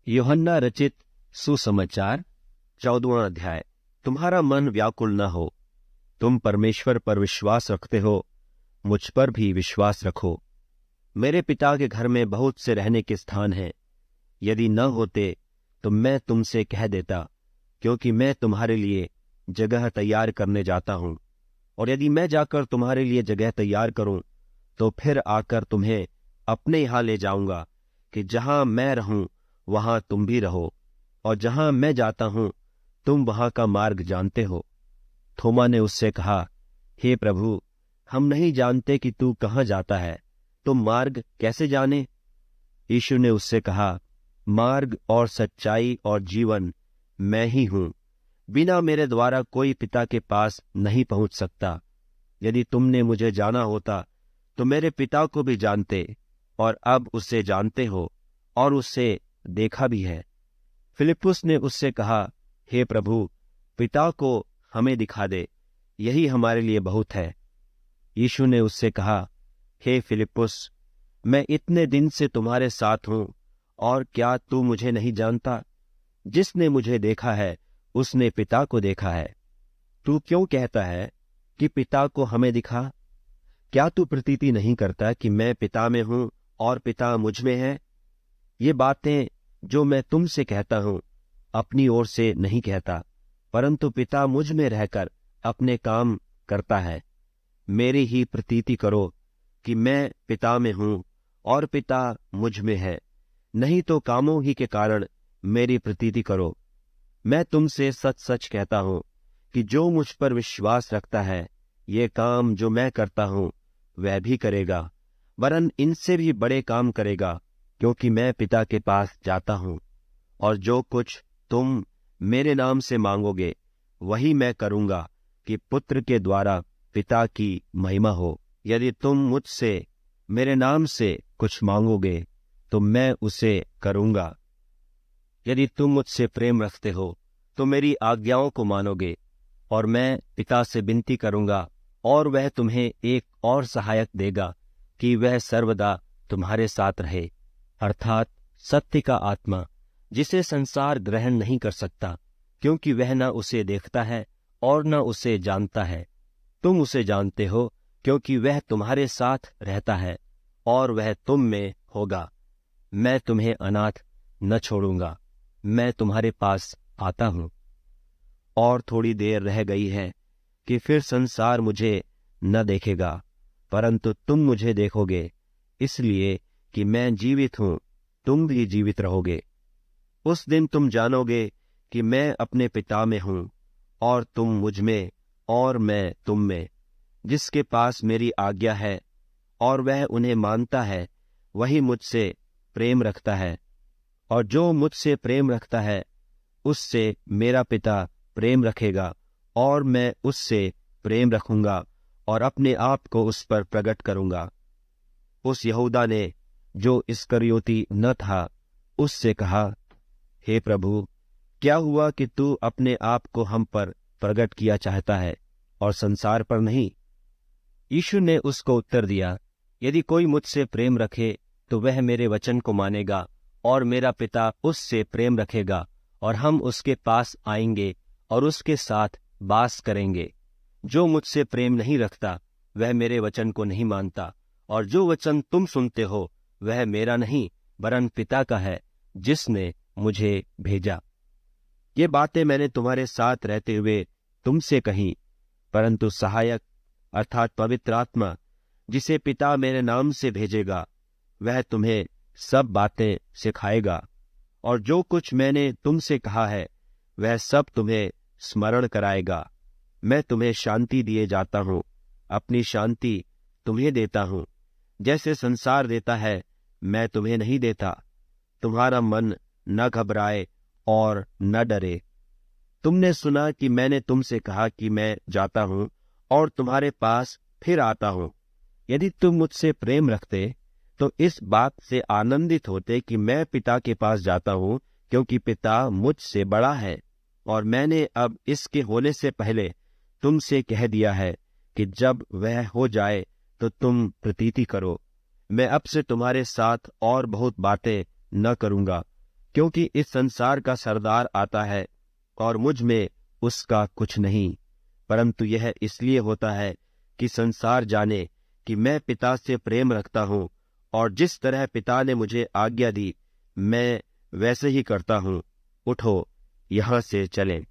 यूहन्ना रचित सुसमाचार 14वां अध्याय। तुम्हारा मन व्याकुल न हो, तुम परमेश्वर पर विश्वास रखते हो, मुझ पर भी विश्वास रखो। मेरे पिता के घर में बहुत से रहने के स्थान हैं। यदि न होते तो मैं तुमसे कह देता, क्योंकि मैं तुम्हारे लिए जगह तैयार करने जाता हूं। और यदि मैं जाकर तुम्हारे लिए जगह तैयार करूं, तो फिर आकर तुम्हें अपने यहां ले जाऊंगा, कि जहां मैं रहूं वहां तुम भी रहो। और जहां मैं जाता हूं तुम वहां का मार्ग जानते हो। थोमा ने उससे कहा, हे प्रभु, हम नहीं जानते कि तू कहां जाता है, तो मार्ग कैसे जाने? यीशु ने उससे कहा, मार्ग और सच्चाई और जीवन मैं ही हूं। बिना मेरे द्वारा कोई पिता के पास नहीं पहुंच सकता। यदि तुमने मुझे जाना होता तो मेरे पिता को भी जानते, और अब उसे जानते हो और उससे देखा भी है। फिलिप्पुस ने उससे कहा, हे प्रभु, पिता को हमें दिखा दे, यही हमारे लिए बहुत है। यीशु ने उससे कहा, हे फिलिप्पुस, मैं इतने दिन से तुम्हारे साथ हूं, और क्या तू मुझे नहीं जानता? जिसने मुझे देखा है उसने पिता को देखा है। तू क्यों कहता है कि पिता को हमें दिखा? क्या तू प्रतीति नहीं करता कि मैं पिता में हूं और पिता मुझ में है? ये बातें जो मैं तुमसे कहता हूं अपनी ओर से नहीं कहता, परंतु पिता मुझ में रहकर अपने काम करता है। मेरी ही प्रतीति करो कि मैं पिता में हूं और पिता मुझ में है, नहीं तो कामों ही के कारण मेरी प्रतीति करो। मैं तुमसे सच सच कहता हूं कि जो मुझ पर विश्वास रखता है, ये काम जो मैं करता हूं वह भी करेगा, वरन इनसे भी बड़े काम करेगा, क्योंकि मैं पिता के पास जाता हूं। और जो कुछ तुम मेरे नाम से मांगोगे वही मैं करूंगा, कि पुत्र के द्वारा पिता की महिमा हो। यदि तुम मुझसे मेरे नाम से कुछ मांगोगे तो मैं उसे करूंगा। यदि तुम मुझसे प्रेम रखते हो तो मेरी आज्ञाओं को मानोगे। और मैं पिता से विनती करूंगा, और वह तुम्हें एक और सहायक देगा, कि वह सर्वदा तुम्हारे साथ रहे, अर्थात सत्य का आत्मा, जिसे संसार ग्रहण नहीं कर सकता, क्योंकि वह न उसे देखता है और न उसे जानता है। तुम उसे जानते हो, क्योंकि वह तुम्हारे साथ रहता है और वह तुम में होगा। मैं तुम्हें अनाथ न छोड़ूंगा, मैं तुम्हारे पास आता हूं। और थोड़ी देर रह गई है कि फिर संसार मुझे न देखेगा, परंतु तुम मुझे देखोगे, इसलिए कि मैं जीवित हूं, तुम भी जीवित रहोगे। उस दिन तुम जानोगे कि मैं अपने पिता में हूं, और तुम मुझ में और मैं तुम में। जिसके पास मेरी आज्ञा है और वह उन्हें मानता है, वही मुझसे प्रेम रखता है। और जो मुझसे प्रेम रखता है उससे मेरा पिता प्रेम रखेगा, और मैं उससे प्रेम रखूंगा और अपने आप को उस पर प्रकट करूंगा। उस यहूदा ने, जो इस्करियोती न था, उससे कहा, हे प्रभु, क्या हुआ कि तू अपने आप को हम पर प्रकट किया चाहता है और संसार पर नहीं? यीशु ने उसको उत्तर दिया, यदि कोई मुझसे प्रेम रखे तो वह मेरे वचन को मानेगा, और मेरा पिता उससे प्रेम रखेगा, और हम उसके पास आएंगे और उसके साथ वास करेंगे। जो मुझसे प्रेम नहीं रखता वह मेरे वचन को नहीं मानता, और जो वचन तुम सुनते हो वह मेरा नहीं, वरन पिता का है, जिसने मुझे भेजा। ये बातें मैंने तुम्हारे साथ रहते हुए तुमसे कही, परंतु सहायक अर्थात पवित्र आत्मा, जिसे पिता मेरे नाम से भेजेगा, वह तुम्हें सब बातें सिखाएगा, और जो कुछ मैंने तुमसे कहा है वह सब तुम्हें स्मरण कराएगा। मैं तुम्हें शांति दिए जाता हूं, अपनी शांति तुम्हें देता हूं। जैसे संसार देता है मैं तुम्हें नहीं देता। तुम्हारा मन न घबराए और न डरे। तुमने सुना कि मैंने तुमसे कहा कि मैं जाता हूं और तुम्हारे पास फिर आता हूं। यदि तुम मुझसे प्रेम रखते तो इस बात से आनंदित होते कि मैं पिता के पास जाता हूं, क्योंकि पिता मुझसे बड़ा है। और मैंने अब इसके होने से पहले तुमसे कह दिया है कि जब वह हो जाए तो तुम प्रतीति करो। मैं अब से तुम्हारे साथ और बहुत बातें न करूंगा, क्योंकि इस संसार का सरदार आता है और मुझ में उसका कुछ नहीं, परंतु यह इसलिए होता है कि संसार जाने कि मैं पिता से प्रेम रखता हूँ, और जिस तरह पिता ने मुझे आज्ञा दी मैं वैसे ही करता हूँ। उठो, यहाँ से चलें।